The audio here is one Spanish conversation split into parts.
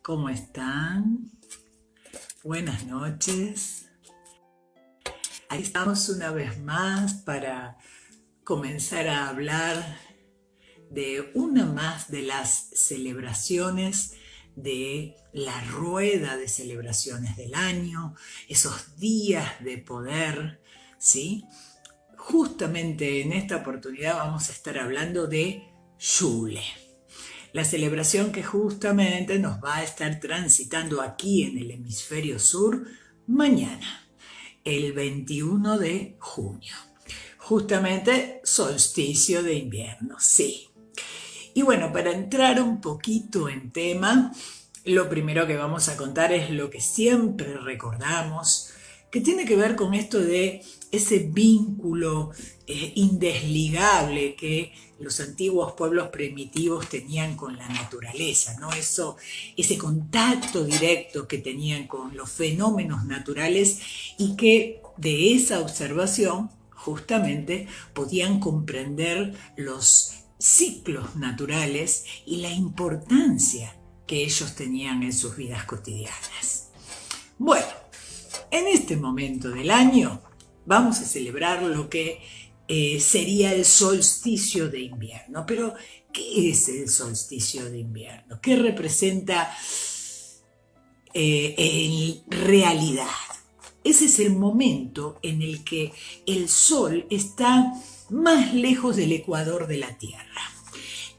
¿Cómo están? Buenas noches. Aquí estamos una vez más para comenzar a hablar de una más de las celebraciones de la rueda de celebraciones del año, esos días de poder, ¿sí? Justamente en esta oportunidad vamos a estar hablando de Yule. La celebración que justamente nos va a estar transitando aquí en el hemisferio sur mañana, el 21 de junio. Justamente solsticio de invierno, sí. Y bueno, para entrar un poquito en tema, lo primero que vamos a contar es lo que siempre recordamos, que tiene que ver con esto de ese vínculo indesligable que los antiguos pueblos primitivos tenían con la naturaleza, ¿no? Ese contacto directo que tenían con los fenómenos naturales y que de esa observación justamente podían comprender los ciclos naturales y la importancia que ellos tenían en sus vidas cotidianas. Bueno, en este momento del año vamos a celebrar lo que sería el solsticio de invierno. Pero, ¿qué es el solsticio de invierno? ¿Qué representa en realidad? Ese es el momento en el que el sol está más lejos del ecuador de la Tierra.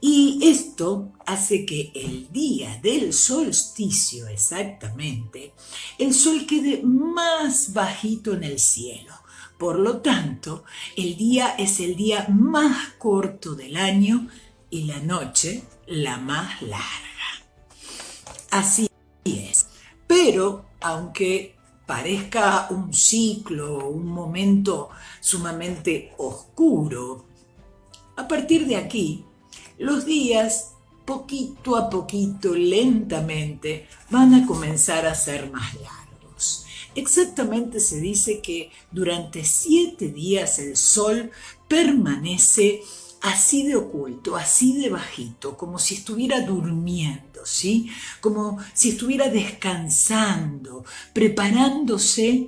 Y esto hace que el día del solsticio exactamente, el sol quede más bajito en el cielo. Por lo tanto, el día es el día más corto del año y la noche la más larga. Así es. Pero, aunque parezca un ciclo, un momento sumamente oscuro, a partir de aquí, los días, poquito a poquito, lentamente, van a comenzar a ser más largos. Exactamente se dice que durante 7 días el sol permanece así de oculto, así de bajito, como si estuviera durmiendo, ¿sí? Como si estuviera descansando, preparándose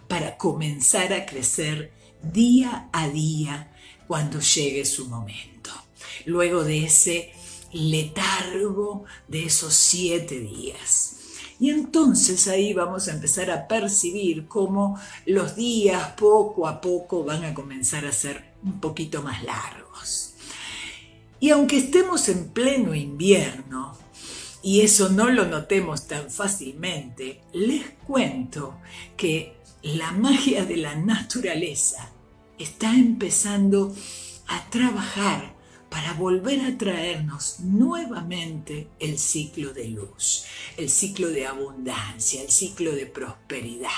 para comenzar a crecer día a día cuando llegue su momento. Luego de ese letargo de esos 7 días. Y entonces ahí vamos a empezar a percibir cómo los días poco a poco van a comenzar a ser un poquito más largos. Y aunque estemos en pleno invierno, y eso no lo notemos tan fácilmente, les cuento que la magia de la naturaleza está empezando a trabajar para volver a traernos nuevamente el ciclo de luz, el ciclo de abundancia, el ciclo de prosperidad.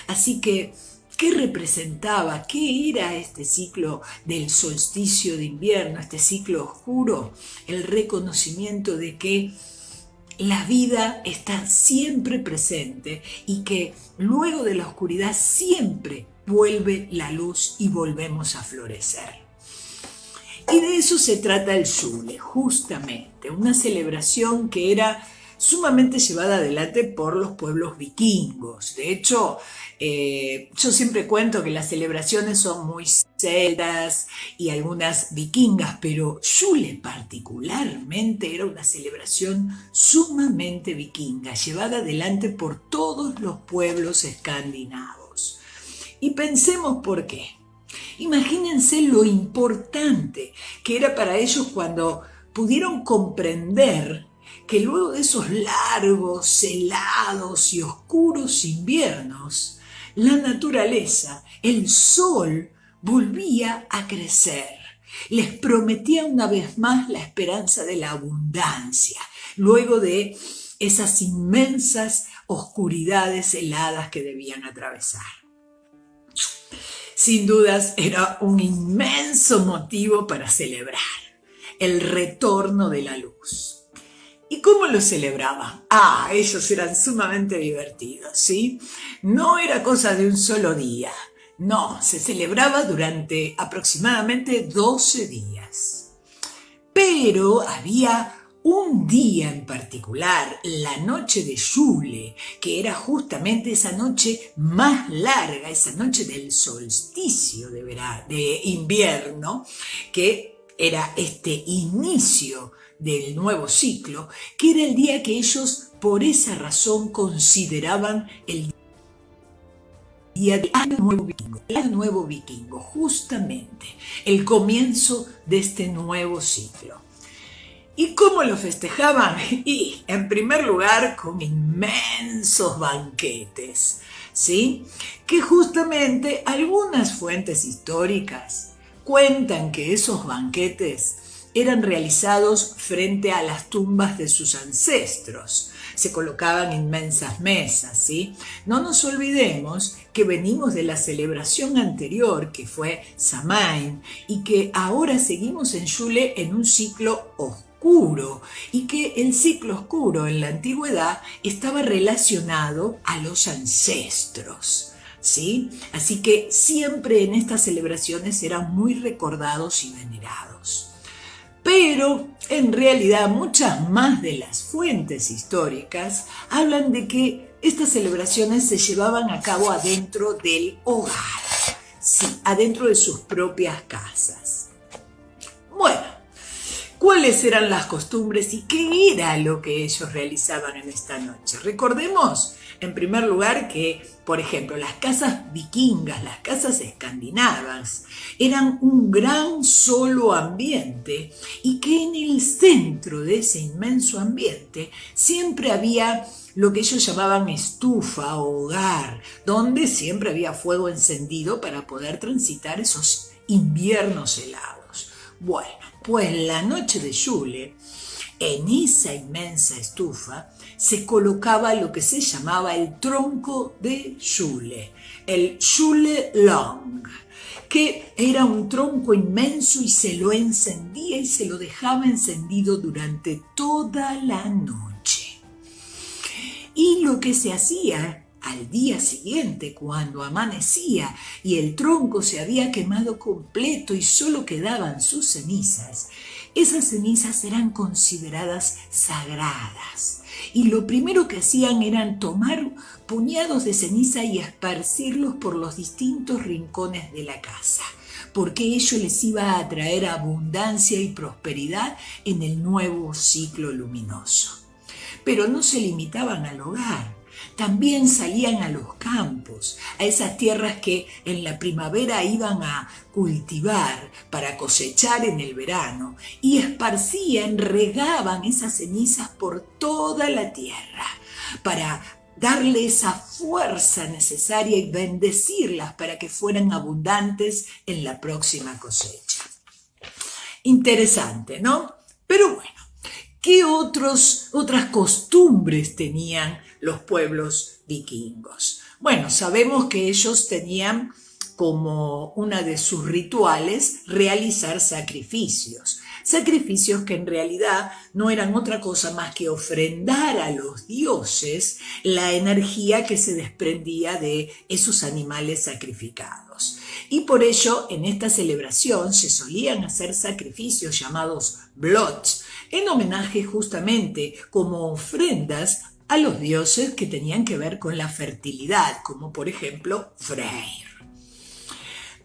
Así que, ¿qué representaba? ¿Qué era este ciclo del solsticio de invierno, este ciclo oscuro? El reconocimiento de que la vida está siempre presente y que luego de la oscuridad siempre vuelve la luz y volvemos a florecer. Y de eso se trata el Yule, justamente, una celebración que era sumamente llevada adelante por los pueblos vikingos. De hecho, yo siempre cuento que las celebraciones son muy celtas y algunas vikingas, pero Yule particularmente era una celebración sumamente vikinga, llevada adelante por todos los pueblos escandinavos. Y pensemos por qué. Imagínense lo importante que era para ellos cuando pudieron comprender que luego de esos largos, helados y oscuros inviernos, la naturaleza, el sol, volvía a crecer. Les prometía una vez más la esperanza de la abundancia, luego de esas inmensas oscuridades heladas que debían atravesar. Sin dudas era un inmenso motivo para celebrar el retorno de la luz. ¿Y cómo lo celebraban? Ellos eran sumamente divertidos, ¿sí? No era cosa de un solo día. No, se celebraba durante aproximadamente 12 días. Pero había un día en particular, la noche de Yule, que era justamente esa noche más larga, esa noche del solsticio de invierno, que era este inicio del nuevo ciclo, que era el día que ellos por esa razón consideraban el día del Año Nuevo Vikingo, justamente el comienzo de este nuevo ciclo. ¿Y cómo lo festejaban? Y en primer lugar con inmensos banquetes, ¿sí? Que justamente algunas fuentes históricas cuentan que esos banquetes eran realizados frente a las tumbas de sus ancestros. Se colocaban inmensas mesas, ¿sí? No nos olvidemos que venimos de la celebración anterior, que fue Samain, y que ahora seguimos en Yule en un ciclo oscuro, y que el ciclo oscuro en la antigüedad estaba relacionado a los ancestros, ¿sí? Así que siempre en estas celebraciones eran muy recordados y venerados. Pero en realidad muchas más de las fuentes históricas hablan de que estas celebraciones se llevaban a cabo adentro del hogar, sí, adentro de sus propias casas. Bueno, ¿cuáles eran las costumbres y qué era lo que ellos realizaban en esta noche? Recordemos, en primer lugar, que, por ejemplo, las casas vikingas, las casas escandinavas, eran un gran solo ambiente y que en el centro de ese inmenso ambiente siempre había lo que ellos llamaban estufa o hogar, donde siempre había fuego encendido para poder transitar esos inviernos helados. Bueno, pues la noche de Yule, en esa inmensa estufa, se colocaba lo que se llamaba el tronco de Yule, el Yule Log, que era un tronco inmenso y se lo encendía y se lo dejaba encendido durante toda la noche. Y lo que se hacía al día siguiente, cuando amanecía y el tronco se había quemado completo y solo quedaban sus cenizas, esas cenizas eran consideradas sagradas. Y lo primero que hacían era tomar puñados de ceniza y esparcirlos por los distintos rincones de la casa, porque ello les iba a traer abundancia y prosperidad en el nuevo ciclo luminoso. Pero no se limitaban al hogar. También salían a los campos, a esas tierras que en la primavera iban a cultivar para cosechar en el verano, y esparcían, regaban esas cenizas por toda la tierra para darle esa fuerza necesaria y bendecirlas para que fueran abundantes en la próxima cosecha. Interesante, ¿no? Pero bueno, ¿qué otras costumbres tenían los pueblos vikingos? Bueno, sabemos que ellos tenían como una de sus rituales realizar sacrificios que en realidad no eran otra cosa más que ofrendar a los dioses la energía que se desprendía de esos animales sacrificados. Y por ello en esta celebración se solían hacer sacrificios llamados blots, en homenaje justamente como ofrendas a los dioses que tenían que ver con la fertilidad, como por ejemplo Freyr.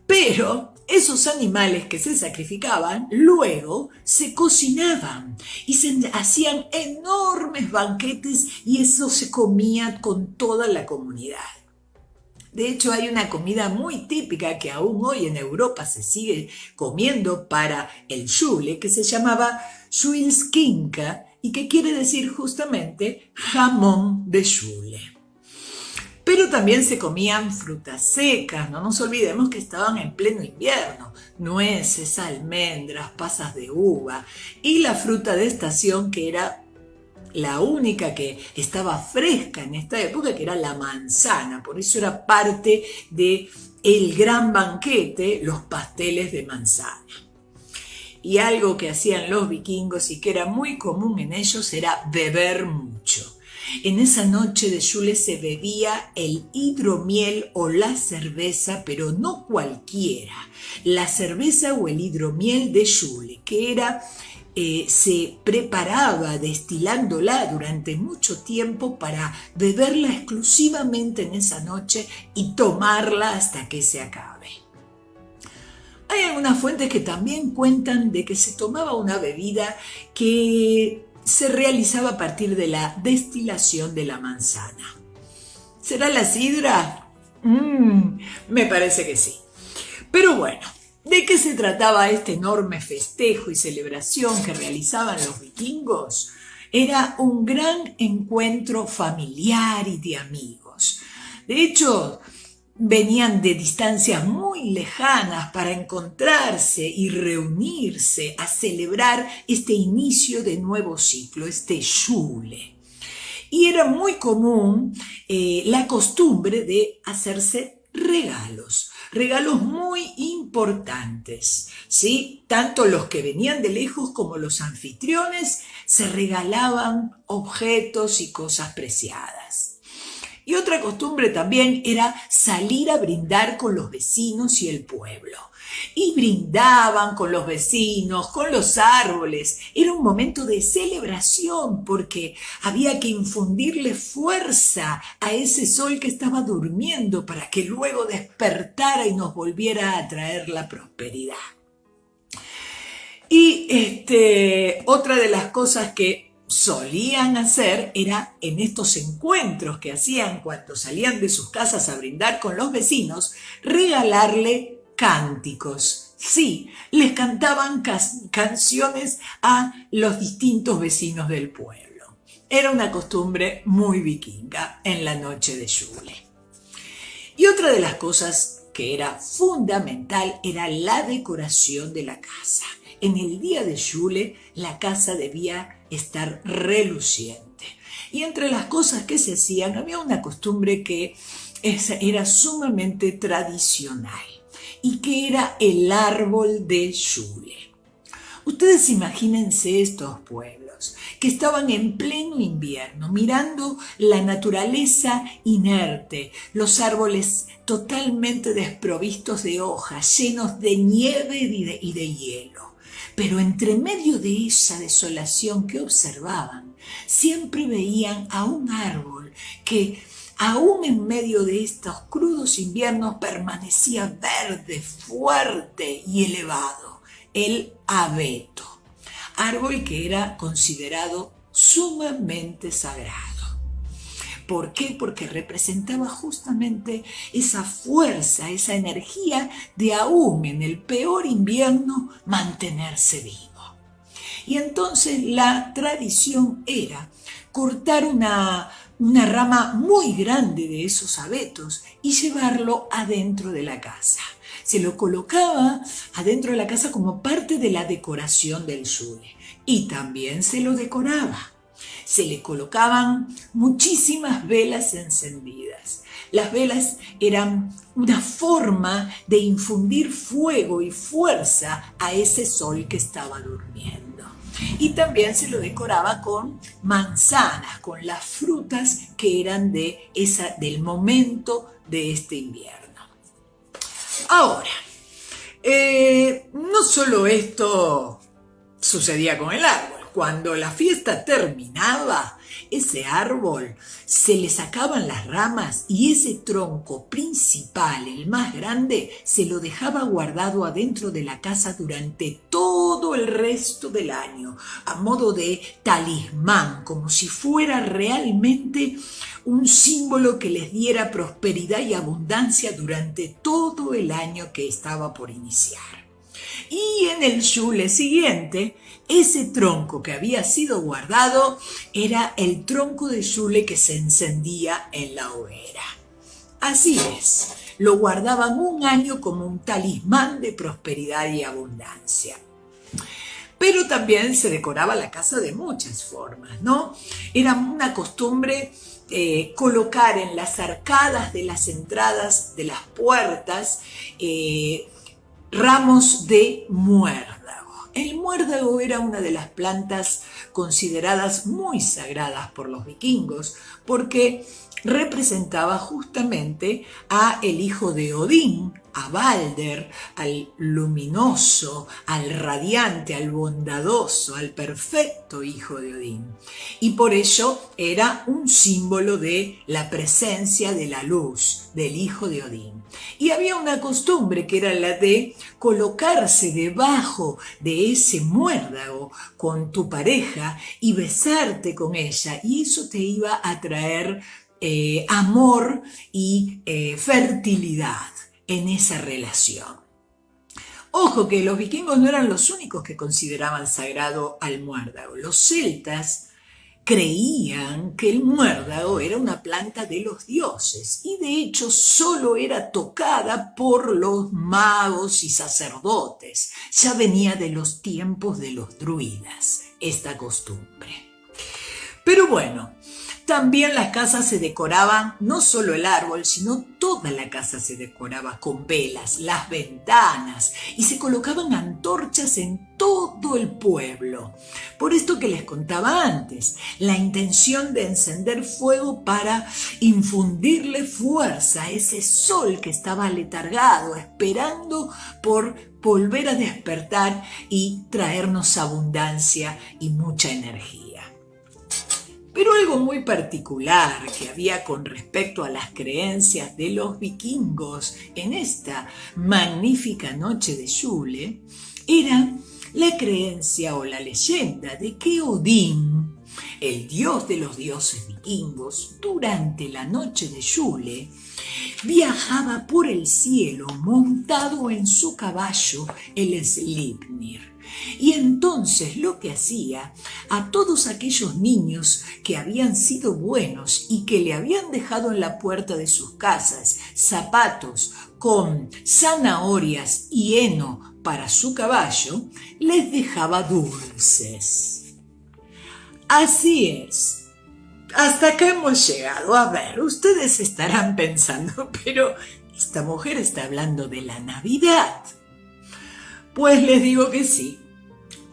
Pero esos animales que se sacrificaban luego se cocinaban y se hacían enormes banquetes y eso se comía con toda la comunidad. De hecho, hay una comida muy típica que aún hoy en Europa se sigue comiendo para el Yule, que se llamaba Julskinka y que quiere decir justamente jamón de Yule. Pero también se comían frutas secas, no nos olvidemos que estaban en pleno invierno, nueces, almendras, pasas de uva y la fruta de estación que era la única que estaba fresca en esta época, que era la manzana. Por eso era parte del gran banquete, los pasteles de manzana. Y algo que hacían los vikingos y que era muy común en ellos era beber mucho. En esa noche de Yule se bebía el hidromiel o la cerveza, pero no cualquiera. La cerveza o el hidromiel de Yule, que era se preparaba destilándola durante mucho tiempo para beberla exclusivamente en esa noche y tomarla hasta que se acabe. Hay algunas fuentes que también cuentan de que se tomaba una bebida que se realizaba a partir de la destilación de la manzana. ¿Será la sidra? Me parece que sí. Pero bueno, ¿de qué se trataba este enorme festejo y celebración que realizaban los vikingos? Era un gran encuentro familiar y de amigos. De hecho, venían de distancias muy lejanas para encontrarse y reunirse a celebrar este inicio de nuevo ciclo, este Yule. Y era muy común la costumbre de hacerse regalos muy importantes, ¿sí? Tanto los que venían de lejos como los anfitriones se regalaban objetos y cosas preciadas. Y otra costumbre también era salir a brindar con los vecinos y el pueblo. Y brindaban con los vecinos, con los árboles. Era un momento de celebración porque había que infundirle fuerza a ese sol que estaba durmiendo para que luego despertara y nos volviera a traer la prosperidad. Y otra de las cosas que solían hacer era en estos encuentros que hacían cuando salían de sus casas a brindar con los vecinos, regalarle cánticos. Sí, les cantaban canciones a los distintos vecinos del pueblo. Era una costumbre muy vikinga en la noche de Yule. Y otra de las cosas que era fundamental era la decoración de la casa. En el día de Yule la casa debía estar reluciente. Y entre las cosas que se hacían había una costumbre que era sumamente tradicional y que era el árbol de Yule. Ustedes imagínense estos pueblos que estaban en pleno invierno, mirando la naturaleza inerte, los árboles totalmente desprovistos de hojas, llenos de nieve y de hielo. Pero entre medio de esa desolación que observaban, siempre veían a un árbol que, aún en medio de estos crudos inviernos, permanecía verde, fuerte y elevado, el abeto, árbol que era considerado sumamente sagrado. ¿Por qué? Porque representaba justamente esa fuerza, esa energía de aún en el peor invierno mantenerse vivo. Y entonces la tradición era cortar una rama muy grande de esos abetos y llevarlo adentro de la casa. Se lo colocaba adentro de la casa como parte de la decoración del Yule y también se lo decoraba. Se le colocaban muchísimas velas encendidas. Las velas eran una forma de infundir fuego y fuerza a ese sol que estaba durmiendo. Y también se lo decoraba con manzanas, con las frutas que eran del momento de este invierno. Ahora, no solo esto sucedía con el árbol. Cuando la fiesta terminaba, ese árbol se le sacaban las ramas y ese tronco principal, el más grande, se lo dejaba guardado adentro de la casa durante todo el resto del año, a modo de talismán, como si fuera realmente un símbolo que les diera prosperidad y abundancia durante todo el año que estaba por iniciar. Y en el Yule siguiente, ese tronco que había sido guardado era el tronco de Yule que se encendía en la hoguera. Así es, lo guardaban un año como un talismán de prosperidad y abundancia. Pero también se decoraba la casa de muchas formas, ¿no? Era una costumbre colocar en las arcadas de las entradas de las puertas ramos de muérdago. El muérdago era una de las plantas consideradas muy sagradas por los vikingos porque representaba justamente a el hijo de Odín, a Balder, al luminoso, al radiante, al bondadoso, al perfecto hijo de Odín. Y por ello era un símbolo de la presencia de la luz, del hijo de Odín. Y había una costumbre que era la de colocarse debajo de ese muérdago con tu pareja y besarte con ella, y eso te iba a traer amor y fertilidad en esa relación. Ojo que los vikingos no eran los únicos que consideraban sagrado al muérdago. Los celtas creían que el muérdago era una planta de los dioses y de hecho solo era tocada por los magos y sacerdotes. Ya venía de los tiempos de los druidas esta costumbre. Pero bueno, también las casas se decoraban, no solo el árbol, sino toda la casa se decoraba con velas, las ventanas, y se colocaban antorchas en todo el pueblo. Por esto que les contaba antes, la intención de encender fuego para infundirle fuerza a ese sol que estaba aletargado, esperando por volver a despertar y traernos abundancia y mucha energía. Pero algo muy particular que había con respecto a las creencias de los vikingos en esta magnífica noche de Yule era la creencia o la leyenda de que Odín, el dios de los dioses vikingos, durante la noche de Yule viajaba por el cielo montado en su caballo, el Sleipnir. Y entonces lo que hacía a todos aquellos niños que habían sido buenos y que le habían dejado en la puerta de sus casas zapatos con zanahorias y heno para su caballo, les dejaba dulces. Así es. Hasta acá hemos llegado. A ver, ustedes estarán pensando, pero esta mujer está hablando de la Navidad. Pues les digo que sí,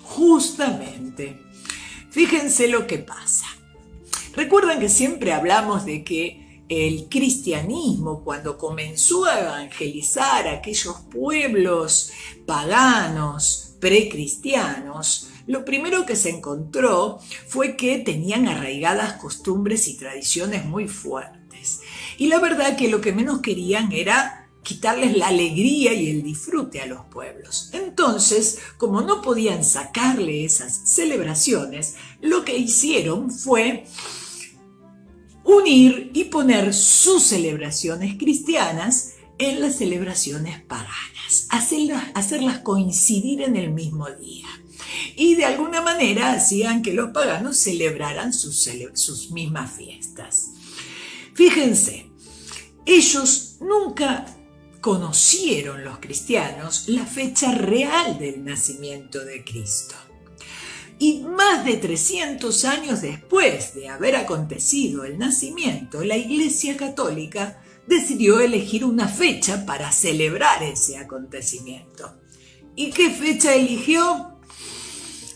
justamente. Fíjense lo que pasa. Recuerdan que siempre hablamos de que el cristianismo, cuando comenzó a evangelizar a aquellos pueblos paganos, precristianos, lo primero que se encontró fue que tenían arraigadas costumbres y tradiciones muy fuertes. Y la verdad que lo que menos querían era quitarles la alegría y el disfrute a los pueblos. Entonces, como no podían sacarle esas celebraciones, lo que hicieron fue unir y poner sus celebraciones cristianas en las celebraciones paganas, hacerlas coincidir en el mismo día. Y de alguna manera hacían que los paganos celebraran sus mismas fiestas. Fíjense, ellos nunca conocieron, los cristianos, la fecha real del nacimiento de Cristo. Y más de 300 años después de haber acontecido el nacimiento, la Iglesia Católica decidió elegir una fecha para celebrar ese acontecimiento. ¿Y qué fecha eligió?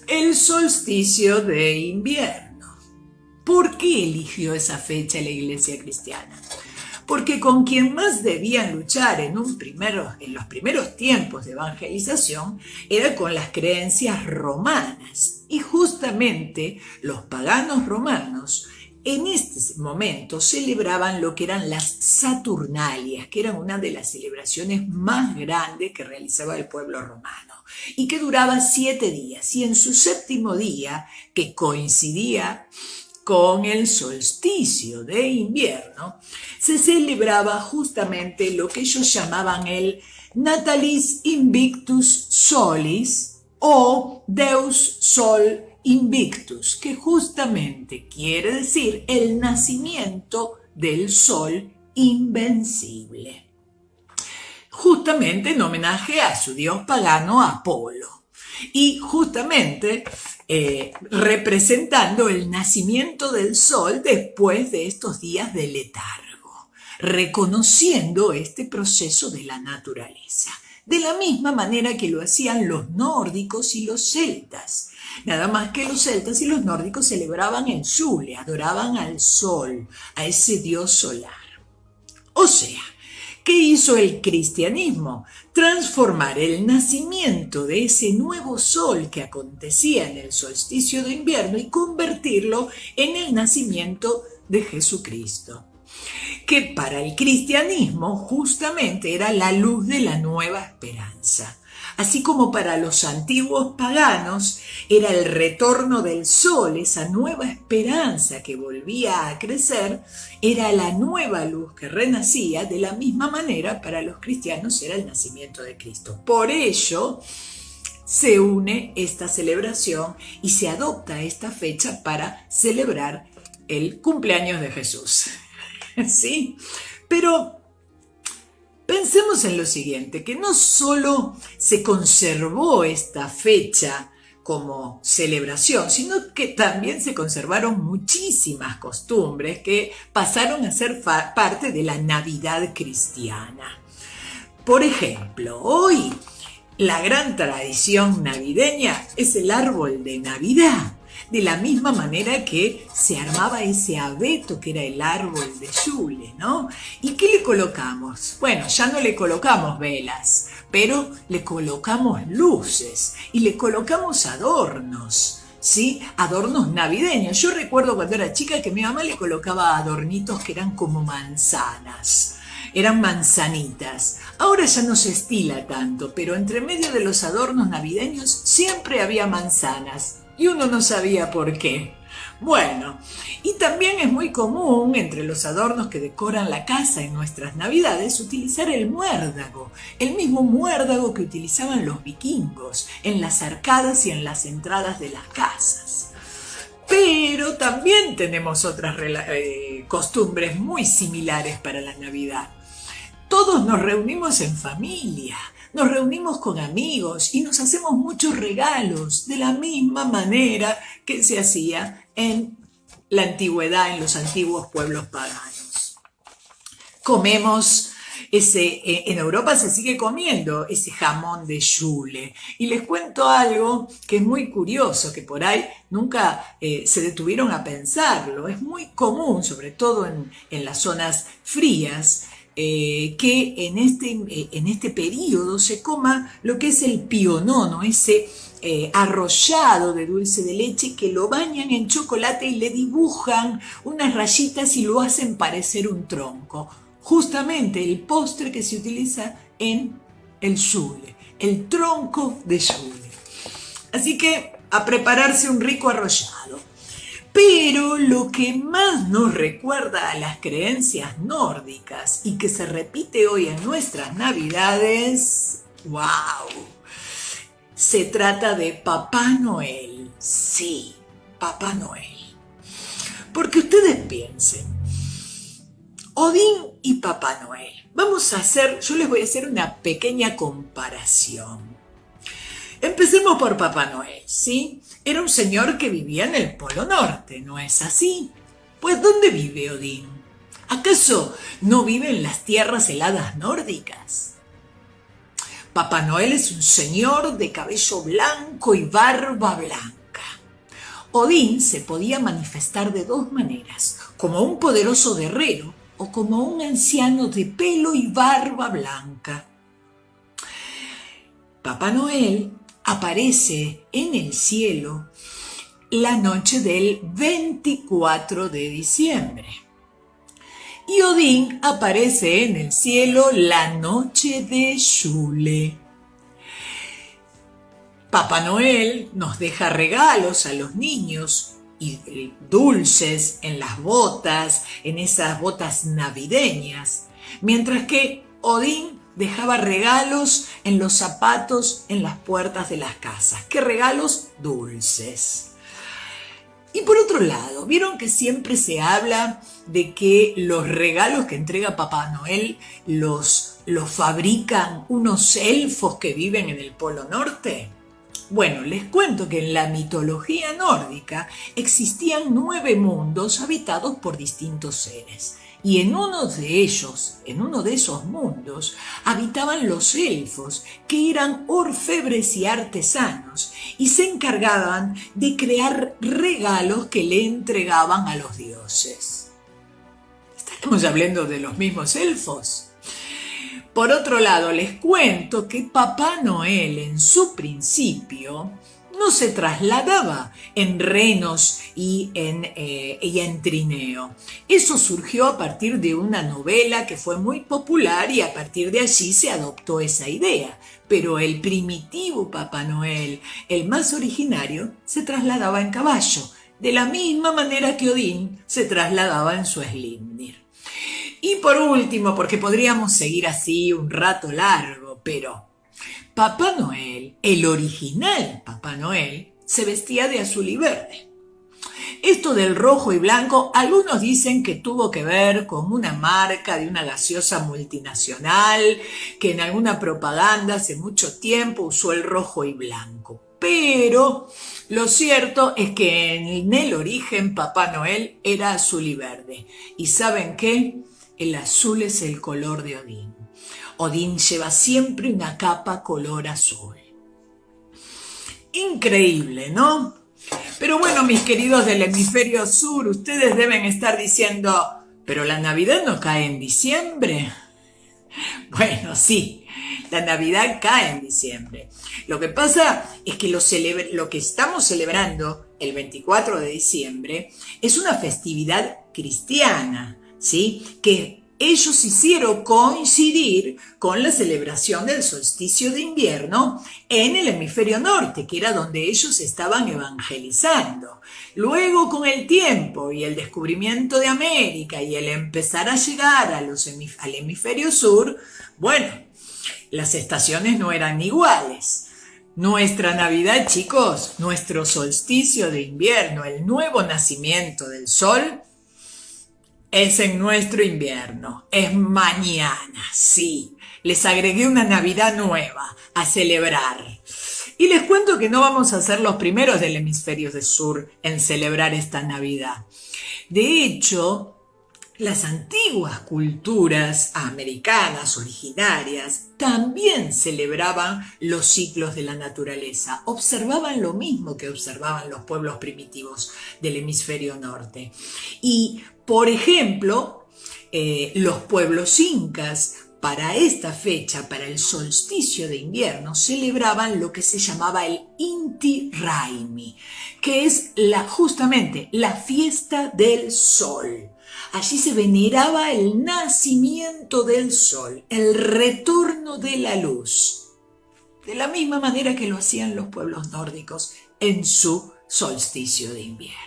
El solsticio de invierno. ¿Por qué eligió esa fecha la Iglesia cristiana? Porque con quien más debían luchar en los primeros tiempos de evangelización era con las creencias romanas. Y justamente los paganos romanos en este momento celebraban lo que eran las Saturnalias, que eran una de las celebraciones más grandes que realizaba el pueblo romano y que duraba 7 días. Y en su 7º día, que coincidía con el solsticio de invierno, se celebraba justamente lo que ellos llamaban el Natalis Invictus Solis o Deus Sol Invictus, que justamente quiere decir el nacimiento del sol invencible. Justamente en homenaje a su dios pagano Apolo. Y justamente representando el nacimiento del sol después de estos días de letargo, reconociendo este proceso de la naturaleza, de la misma manera que lo hacían los nórdicos y los celtas. Nada más que los celtas y los nórdicos celebraban el Yule, adoraban al sol, a ese dios solar. O sea, ¿qué hizo el cristianismo? Transformar el nacimiento de ese nuevo sol que acontecía en el solsticio de invierno y convertirlo en el nacimiento de Jesucristo, que para el cristianismo justamente era la luz de la nueva esperanza. Así como para los antiguos paganos era el retorno del sol, esa nueva esperanza que volvía a crecer, era la nueva luz que renacía, de la misma manera para los cristianos era el nacimiento de Cristo. Por ello se une esta celebración y se adopta esta fecha para celebrar el cumpleaños de Jesús. ¿Sí? Pero pensemos en lo siguiente, que no solo se conservó esta fecha como celebración, sino que también se conservaron muchísimas costumbres que pasaron a ser parte de la Navidad cristiana. Por ejemplo, hoy la gran tradición navideña es el árbol de Navidad. De la misma manera que se armaba ese abeto que era el árbol de Yule, ¿no? ¿Y qué le colocamos? Bueno, ya no le colocamos velas, pero le colocamos luces y le colocamos adornos, ¿sí? Adornos navideños. Yo recuerdo cuando era chica que mi mamá le colocaba adornitos que eran como manzanas. Eran manzanitas. Ahora ya no se estila tanto, pero entre medio de los adornos navideños siempre había manzanas. Y uno no sabía por qué. Bueno, y también es muy común entre los adornos que decoran la casa en nuestras navidades utilizar el muérdago, el mismo muérdago que utilizaban los vikingos en las arcadas y en las entradas de las casas. Pero también tenemos otras costumbres muy similares para la Navidad. Todos nos reunimos en familia. Nos reunimos con amigos y nos hacemos muchos regalos de la misma manera que se hacía en la antigüedad, en los antiguos pueblos paganos. Comemos en Europa se sigue comiendo ese jamón de Yule. Y les cuento algo que es muy curioso, que por ahí nunca se detuvieron a pensarlo. Es muy común, sobre todo en las zonas frías, que en este periodo se coma lo que es el pionono, ese arrollado de dulce de leche que lo bañan en chocolate y le dibujan unas rayitas y lo hacen parecer un tronco. Justamente el postre que se utiliza en el Yule, el tronco de Yule. Así que a prepararse un rico arrollado. Pero lo que más nos recuerda a las creencias nórdicas y que se repite hoy en nuestras navidades, ¡wow!, se trata de Papá Noel. Sí, Papá Noel. Porque ustedes piensen, Odín y Papá Noel. Yo les voy a hacer una pequeña comparación. Empecemos por Papá Noel, ¿sí? Era un señor que vivía en el Polo Norte, ¿no es así? Pues ¿dónde vive Odín? ¿Acaso no vive en las tierras heladas nórdicas? Papá Noel es un señor de cabello blanco y barba blanca. Odín se podía manifestar de dos maneras, como un poderoso guerrero o como un anciano de pelo y barba blanca. Papá Noel aparece en el cielo la noche del 24 de diciembre. Y Odín aparece en el cielo la noche de Yule. Papá Noel nos deja regalos a los niños y dulces en las botas, en esas botas navideñas, mientras que Odín dejaba regalos en los zapatos, en las puertas de las casas. ¿Qué regalos? Dulces. Y por otro lado, ¿vieron que siempre se habla de que los regalos que entrega Papá Noel los fabrican unos elfos que viven en el Polo Norte? Bueno, les cuento que en la mitología nórdica existían 9 mundos habitados por distintos seres. Y en uno de esos mundos, habitaban los elfos, que eran orfebres y artesanos, y se encargaban de crear regalos que le entregaban a los dioses. ¿Estaremos hablando de los mismos elfos? Por otro lado, les cuento que Papá Noel en su principio no se trasladaba en renos y en trineo. Eso surgió a partir de una novela que fue muy popular y a partir de allí se adoptó esa idea. Pero el primitivo Papá Noel, el más originario, se trasladaba en caballo, de la misma manera que Odín se trasladaba en su Sleipnir. Y por último, porque podríamos seguir así un rato largo, pero Papá Noel, el original Papá Noel, se vestía de azul y verde. Esto del rojo y blanco, algunos dicen que tuvo que ver con una marca de una gaseosa multinacional que en alguna propaganda hace mucho tiempo usó el rojo y blanco. Pero lo cierto es que en el origen Papá Noel era azul y verde. ¿Y saben qué? El azul es el color de Odín. Odín lleva siempre una capa color azul. Increíble, ¿no? Pero bueno, mis queridos del hemisferio sur, ustedes deben estar diciendo, ¿pero la Navidad no cae en diciembre? Bueno, sí, la Navidad cae en diciembre. Lo que pasa es que lo que estamos celebrando el 24 de diciembre es una festividad cristiana, ¿sí? Que ellos hicieron coincidir con la celebración del solsticio de invierno en el hemisferio norte, que era donde ellos estaban evangelizando. Luego, con el tiempo y el descubrimiento de América y el empezar a llegar al hemisferio sur, bueno, las estaciones no eran iguales. Nuestra Navidad, chicos, nuestro solsticio de invierno, el nuevo nacimiento del sol, es en nuestro invierno, es mañana, sí. Les agregué una Navidad nueva a celebrar. Y les cuento que no vamos a ser los primeros del hemisferio del sur en celebrar esta Navidad. De hecho, las antiguas culturas americanas originarias también celebraban los ciclos de la naturaleza. Observaban lo mismo que observaban los pueblos primitivos del hemisferio norte. Y, por ejemplo, los pueblos incas, para esta fecha, para el solsticio de invierno, celebraban lo que se llamaba el Inti Raymi, que es justamente la fiesta del sol. Allí se veneraba el nacimiento del sol, el retorno de la luz, de la misma manera que lo hacían los pueblos nórdicos en su solsticio de invierno.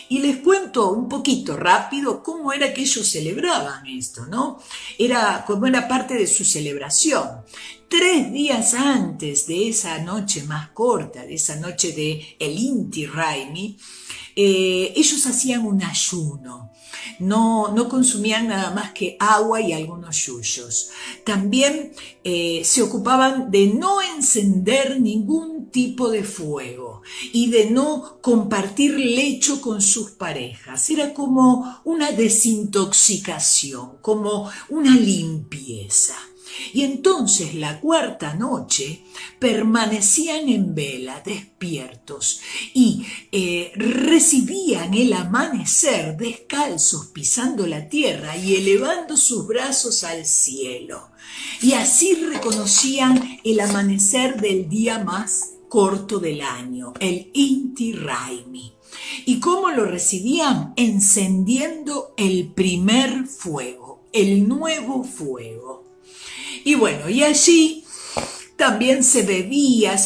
Y les cuento un poquito rápido cómo era que ellos celebraban esto, ¿no? Era como era parte de su celebración. 3 días antes de esa noche más corta, de esa noche de el Inti Raymi, ellos hacían un ayuno. No consumían nada más que agua y algunos yuyos. También se ocupaban de no encender ningún tipo de fuego y de no compartir lecho con sus parejas. Era como una desintoxicación, como una limpieza. Y entonces la 4ª noche permanecían en vela, despiertos, y recibían el amanecer descalzos, pisando la tierra y elevando sus brazos al cielo. Y así reconocían el amanecer del día más corto del año, el Inti Raymi. ¿Y cómo lo recibían? Encendiendo el primer fuego, el nuevo fuego. Y bueno, y allí también se bebía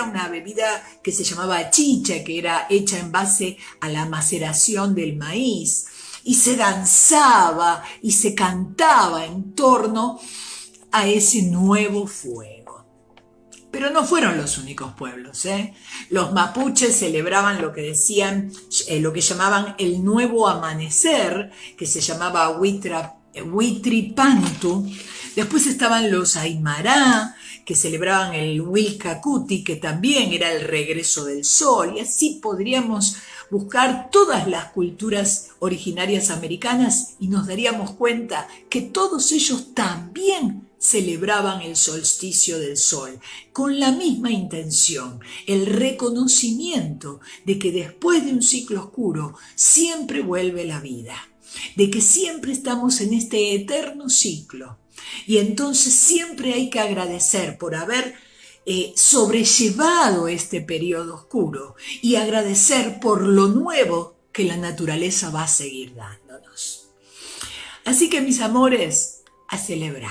una bebida que se llamaba chicha, que era hecha en base a la maceración del maíz, y se danzaba y se cantaba en torno a ese nuevo fuego. Pero no fueron los únicos pueblos, ¿eh? Los mapuches celebraban lo que decían, lo que llamaban el nuevo amanecer, que se llamaba Huitripantu. Después estaban los Aymará, que celebraban el Wilcacuti, que también era el regreso del sol, y así podríamos buscar todas las culturas originarias americanas y nos daríamos cuenta que todos ellos también celebraban el solsticio del sol, con la misma intención, el reconocimiento de que después de un ciclo oscuro siempre vuelve la vida, de que siempre estamos en este eterno ciclo. Y entonces siempre hay que agradecer por haber sobrellevado este periodo oscuro y agradecer por lo nuevo que la naturaleza va a seguir dándonos. Así que, mis amores, a celebrar.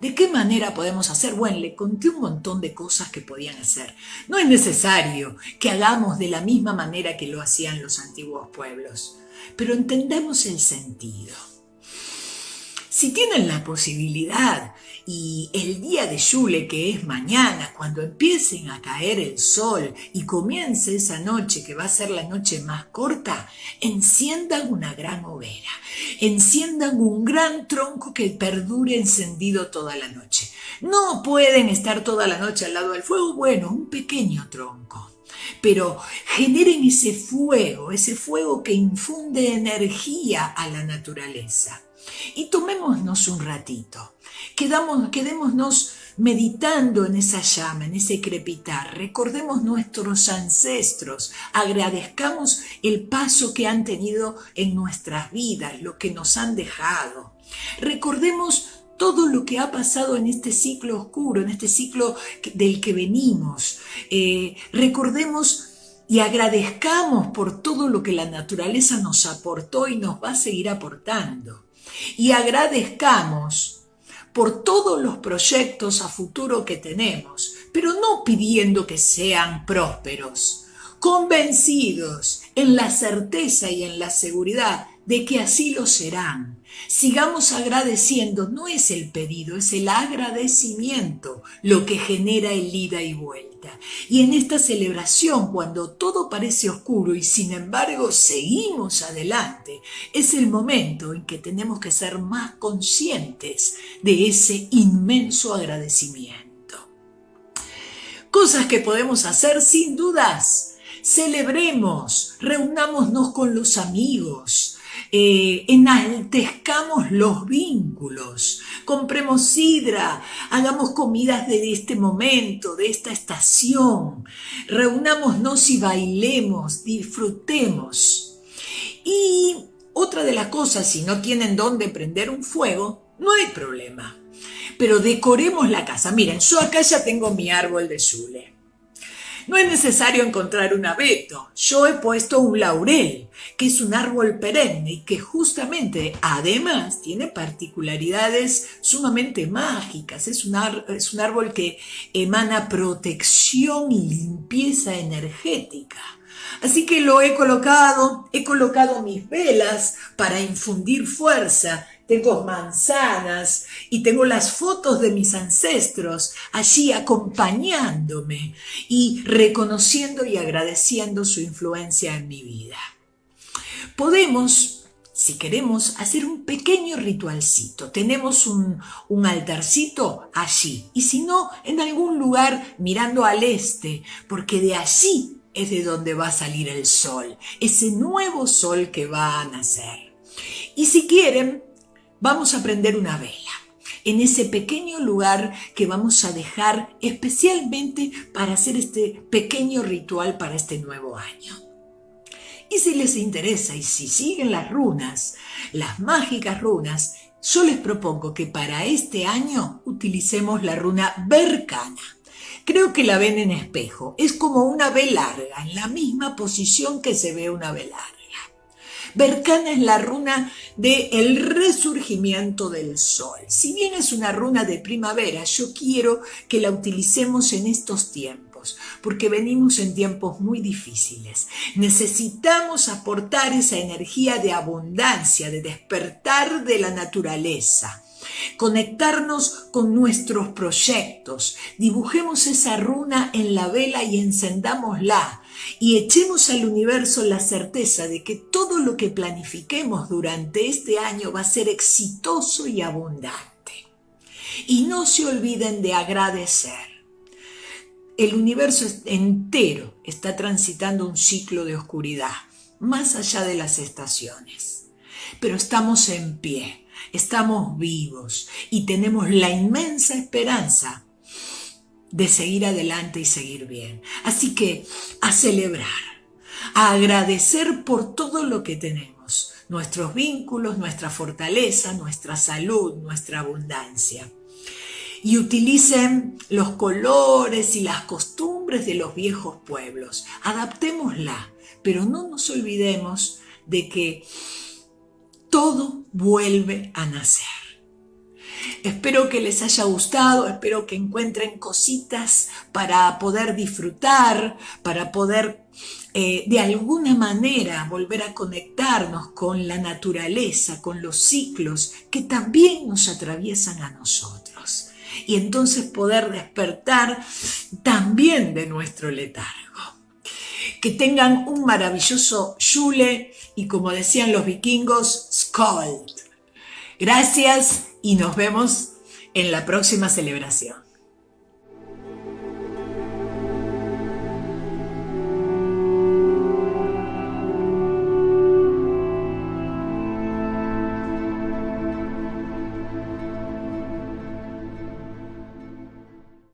¿De qué manera podemos hacer? Bueno, le conté un montón de cosas que podían hacer. No es necesario que hagamos de la misma manera que lo hacían los antiguos pueblos, pero entendemos el sentido. Si tienen la posibilidad y el día de Yule, que es mañana, cuando empiecen a caer el sol y comience esa noche, que va a ser la noche más corta, enciendan una gran hoguera, enciendan un gran tronco que perdure encendido toda la noche. No pueden estar toda la noche al lado del fuego, bueno, un pequeño tronco. Pero generen ese fuego que infunde energía a la naturaleza. Y tomémonos un ratito, quedémonos meditando en esa llama, en ese crepitar, recordemos nuestros ancestros, agradezcamos el paso que han tenido en nuestras vidas, lo que nos han dejado. Recordemos todo lo que ha pasado en este ciclo oscuro, en este ciclo del que venimos. Recordemos y agradezcamos por todo lo que la naturaleza nos aportó y nos va a seguir aportando. Y agradezcamos por todos los proyectos a futuro que tenemos, pero no pidiendo que sean prósperos, convencidos en la certeza y en la seguridad de que así lo serán. Sigamos agradeciendo, no es el pedido, es el agradecimiento lo que genera el ida y vuelta. Y en esta celebración, cuando todo parece oscuro y sin embargo seguimos adelante, es el momento en que tenemos que ser más conscientes de ese inmenso agradecimiento. Cosas que podemos hacer sin dudas. Celebremos, reunámonos con los amigos, enaltezcamos los vínculos, compremos sidra, hagamos comidas de este momento, de esta estación, reunámonos y bailemos, disfrutemos. Y otra de las cosas, si no tienen dónde prender un fuego, no hay problema, pero decoremos la casa. Miren, yo acá ya tengo mi árbol de Yule. No es necesario encontrar un abeto. Yo he puesto un laurel, que es un árbol perenne y que justamente, además, tiene particularidades sumamente mágicas. Es un árbol que emana protección y limpieza energética. Así que lo he colocado mis velas para infundir fuerza. Tengo manzanas y tengo las fotos de mis ancestros allí acompañándome y reconociendo y agradeciendo su influencia en mi vida. Podemos, si queremos, hacer un pequeño ritualcito. Tenemos un altarcito allí y si no, en algún lugar mirando al este, porque de allí es de donde va a salir el sol, ese nuevo sol que va a nacer. Y si quieren, vamos a prender una vela en ese pequeño lugar que vamos a dejar especialmente para hacer este pequeño ritual para este nuevo año. Y si les interesa y si siguen las runas, las mágicas runas, yo les propongo que para este año utilicemos la runa Berkana. Creo que la ven en espejo. Es como una B larga, en la misma posición que se ve una B larga. Berkana es la runa del resurgimiento del sol. Si bien es una runa de primavera, yo quiero que la utilicemos en estos tiempos, porque venimos en tiempos muy difíciles. Necesitamos aportar esa energía de abundancia, de despertar de la naturaleza. Conectarnos con nuestros proyectos, dibujemos esa runa en la vela y encendámosla y echemos al universo la certeza de que todo lo que planifiquemos durante este año va a ser exitoso y abundante. Y no se olviden de agradecer. El universo entero está transitando un ciclo de oscuridad, más allá de las estaciones. pero estamos en pie, estamos vivos y tenemos la inmensa esperanza de seguir adelante y seguir bien. Así que a celebrar, a agradecer por todo lo que tenemos, nuestros vínculos, nuestra fortaleza, nuestra salud, nuestra abundancia. Y utilicen los colores y las costumbres de los viejos pueblos. Adaptémosla, pero no nos olvidemos de que todo vuelve a nacer. Espero que les haya gustado, espero que encuentren cositas para poder disfrutar, para poder de alguna manera volver a conectarnos con la naturaleza, con los ciclos que también nos atraviesan a nosotros. Y entonces poder despertar también de nuestro letargo. Que tengan un maravilloso Yule y, como decían los vikingos, Skål. Gracias y nos vemos en la próxima celebración.